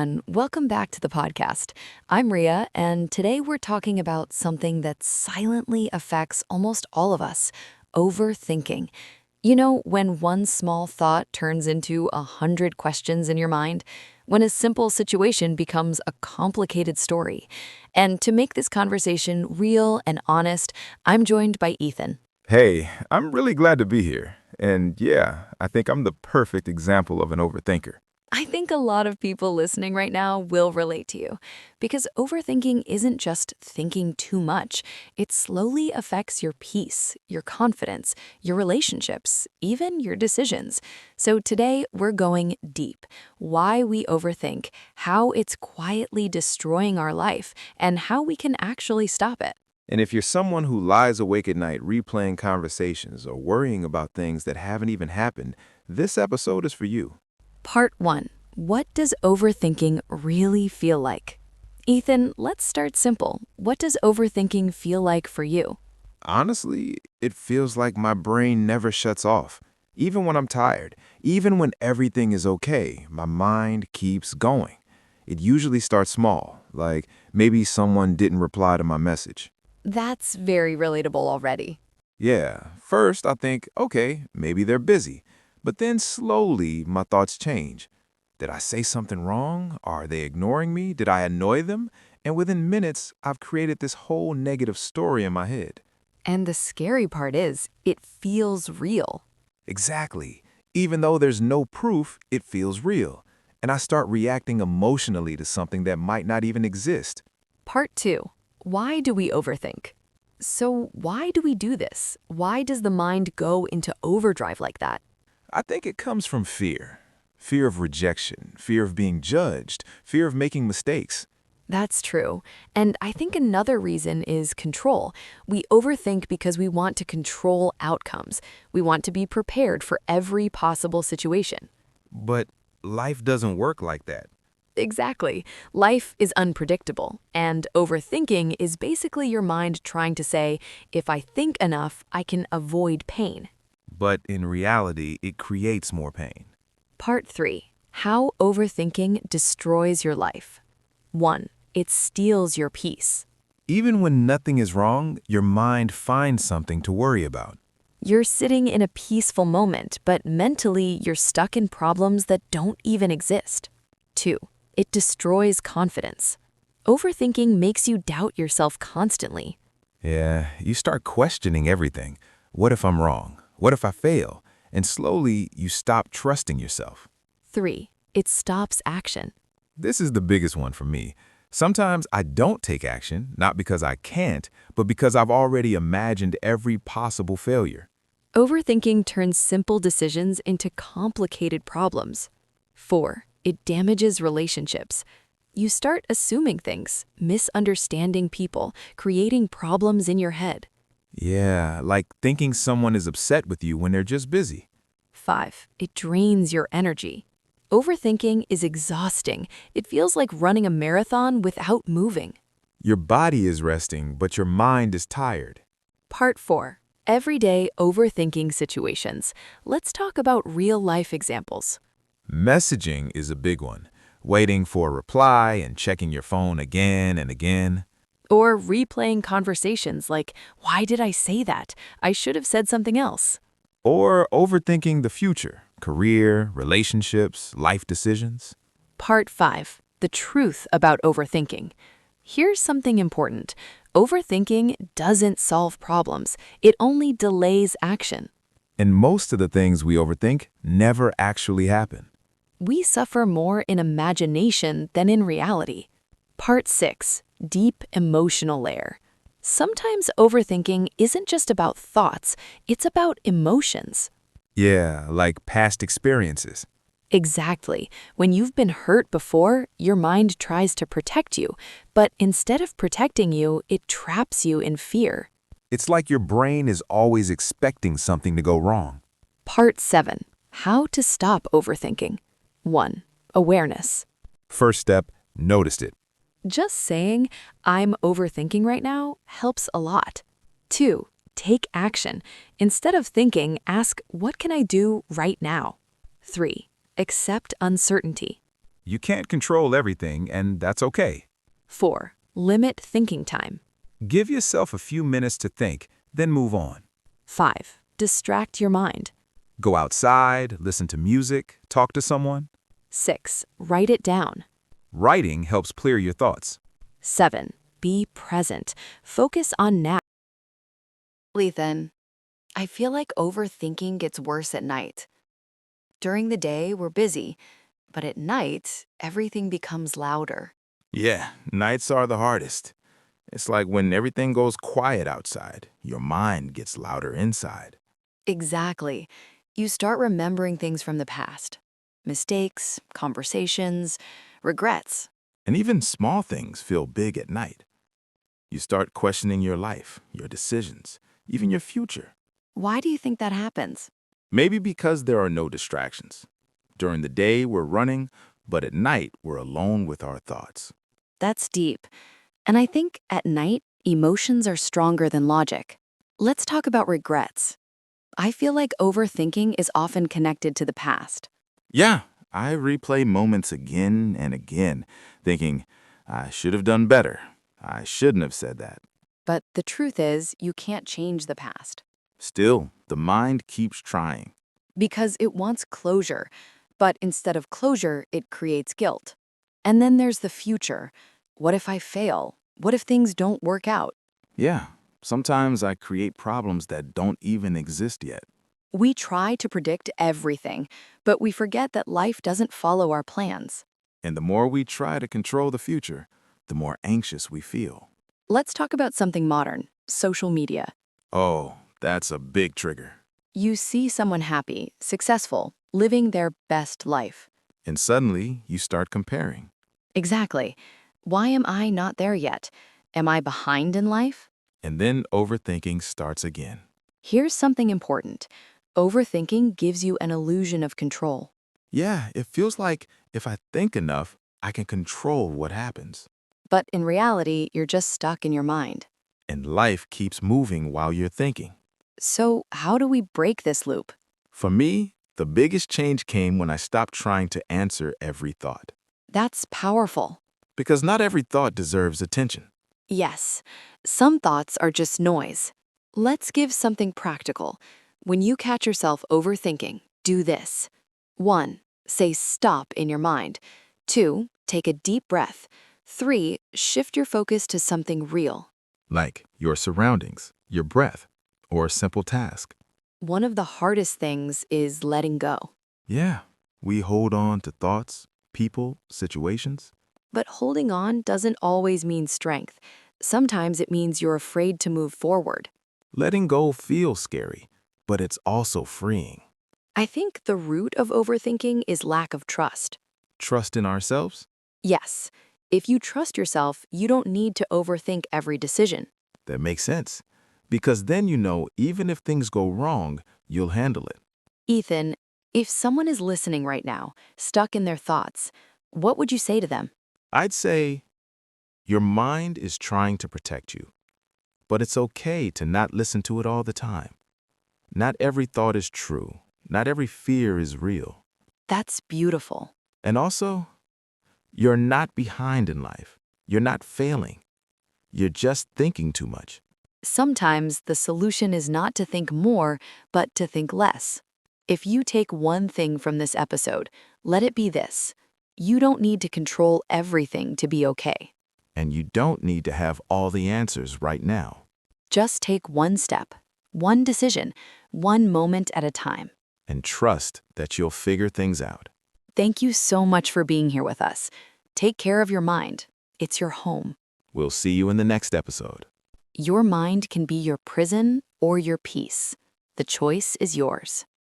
everyone. Welcome back to the podcast. I'm Ria, and today we're talking about something that silently affects almost all of us: overthinking. You know, when one small thought turns into 100 questions in your mind, when a simple situation becomes a complicated story. And to make this conversation real and honest, I'm joined by Ethan. Hey, I'm really glad to be here. And yeah, I think I'm the perfect example of an overthinker. I think a lot of people listening right now will relate to you because overthinking isn't just thinking too much. It slowly affects your peace, your confidence, your relationships, even your decisions. So today we're going deep. Why we overthink, how it's quietly destroying our life, and how we can actually stop it. And if you're someone who lies awake at night replaying conversations or worrying about things that haven't even happened, this episode is for you. Part 1. What does overthinking really feel like? Ethan, let's start simple. What does overthinking feel like for you? Honestly, it feels like my brain never shuts off. Even when I'm tired, even when everything is okay, my mind keeps going. It usually starts small, like maybe someone didn't reply to my message. That's very relatable already. Yeah, first I think, okay, maybe they're busy. But then slowly my thoughts change. Did I say something wrong? Are they ignoring me? Did I annoy them? And within minutes, I've created this whole negative story in my head. And the scary part is, it feels real. Exactly. Even though there's no proof, it feels real. And I start reacting emotionally to something that might not even exist. Part 2. Why do we overthink? So why do we do this? Why does the mind go into overdrive like that? I think it comes from fear. Fear of rejection, fear of being judged, fear of making mistakes. That's true. And I think another reason is control. We overthink because we want to control outcomes. We want to be prepared for every possible situation. But life doesn't work like that. Exactly. Life is unpredictable, and overthinking is basically your mind trying to say, if I think enough, I can avoid pain. But in reality, it creates more pain. Part 3. How overthinking destroys your life. 1. It steals your peace. Even when nothing is wrong, your mind finds something to worry about. You're sitting in a peaceful moment, but mentally you're stuck in problems that don't even exist. 2. It destroys confidence. Overthinking makes you doubt yourself constantly. Yeah, you start questioning everything. What if I'm wrong? What if I fail? And slowly, you stop trusting yourself. 3. It stops action. This is the biggest one for me. Sometimes I don't take action, not because I can't, but because I've already imagined every possible failure. Overthinking turns simple decisions into complicated problems. 4. It damages relationships. You start assuming things, misunderstanding people, creating problems in your head. Yeah, like thinking someone is upset with you when they're just busy. 5. It drains your energy. Overthinking is exhausting. It feels like running a marathon without moving. Your body is resting, but your mind is tired. Part 4. Everyday overthinking situations. Let's talk about real-life examples. Messaging is a big one. Waiting for a reply and checking your phone again and again. Or replaying conversations like, why did I say that? I should have said something else. Or overthinking the future, career, relationships, life decisions. Part 5. The truth about overthinking. Here's something important. Overthinking doesn't solve problems. It only delays action. And most of the things we overthink never actually happen. We suffer more in imagination than in reality. Part 6. Deep emotional layer. Sometimes overthinking isn't just about thoughts, it's about emotions. Yeah, like past experiences. Exactly. When you've been hurt before, your mind tries to protect you, but instead of protecting you, it traps you in fear. It's like your brain is always expecting something to go wrong. Part 7. How to stop overthinking. 1. Awareness. First step, notice it. Just saying, I'm overthinking right now, helps a lot. 2. Take action. Instead of thinking, ask, what can I do right now? 3. Accept uncertainty. You can't control everything, and that's okay. 4. Limit thinking time. Give yourself a few minutes to think, then move on. 5. Distract your mind. Go outside, listen to music, talk to someone. 6. Write it down. Writing helps clear your thoughts. 7. Be present. Focus on now. Then, I feel like overthinking gets worse at night. During the day, we're busy, but at night, everything becomes louder. Yeah, nights are the hardest. It's like when everything goes quiet outside, your mind gets louder inside. Exactly. You start remembering things from the past. Mistakes, conversations, regrets. And even small things feel big at night. You start questioning your life, your decisions, even your future. Why do you think that happens? Maybe because there are no distractions. During the day, we're running, but at night, we're alone with our thoughts. That's deep. And I think at night, emotions are stronger than logic. Let's talk about regrets. I feel like overthinking is often connected to the past. Yeah, I replay moments again and again, thinking, I should have done better. I shouldn't have said that. But the truth is, you can't change the past Still, the mind keeps trying. because it wants closure. But instead of closure, it creates guilt. And then there's the future. What if I fail? What if things don't work out? Yeah, sometimes I create problems that don't even exist yet. We try to predict everything, but we forget that life doesn't follow our plans. And the more we try to control the future, the more anxious we feel. Let's talk about something modern, social media. Oh, that's a big trigger. You see someone happy, successful, living their best life. And suddenly, you start comparing. Exactly. Why am I not there yet? Am I behind in life? And then overthinking starts again. Here's something important. Overthinking gives you an illusion of control. Yeah, it feels like if I think enough, I can control what happens. But in reality, you're just stuck in your mind. And life keeps moving while you're thinking. So, how do we break this loop? For me, the biggest change came when I stopped trying to answer every thought. That's powerful. Because not every thought deserves attention. Yes, some thoughts are just noise. Let's give something practical. When you catch yourself overthinking, do this. 1. Say stop in your mind. 2. Take a deep breath. 3. Shift your focus to something real. Like your surroundings, your breath, or a simple task. One of the hardest things is letting go. Yeah, we hold on to thoughts, people, situations. But holding on doesn't always mean strength. Sometimes it means you're afraid to move forward. Letting go feels scary, but it's also freeing. I think the root of overthinking is lack of trust. Trust in ourselves? Yes, if you trust yourself, you don't need to overthink every decision. That makes sense. Because then you know even if things go wrong, you'll handle it. Ethan, if someone is listening right now, stuck in their thoughts, what would you say to them? I'd say your mind is trying to protect you, but it's okay to not listen to it all the time. Not every thought is true. Not every fear is real. That's beautiful. And also, you're not behind in life. You're not failing. You're just thinking too much. Sometimes the solution is not to think more, but to think less. If you take one thing from this episode, let it be this. You don't need to control everything to be okay. And you don't need to have all the answers right now. Just take one step, one decision, one moment at a time. And trust that you'll figure things out. Thank you so much for being here with us. Take care of your mind. It's your home. We'll see you in the next episode. Your mind can be your prison or your peace. The choice is yours.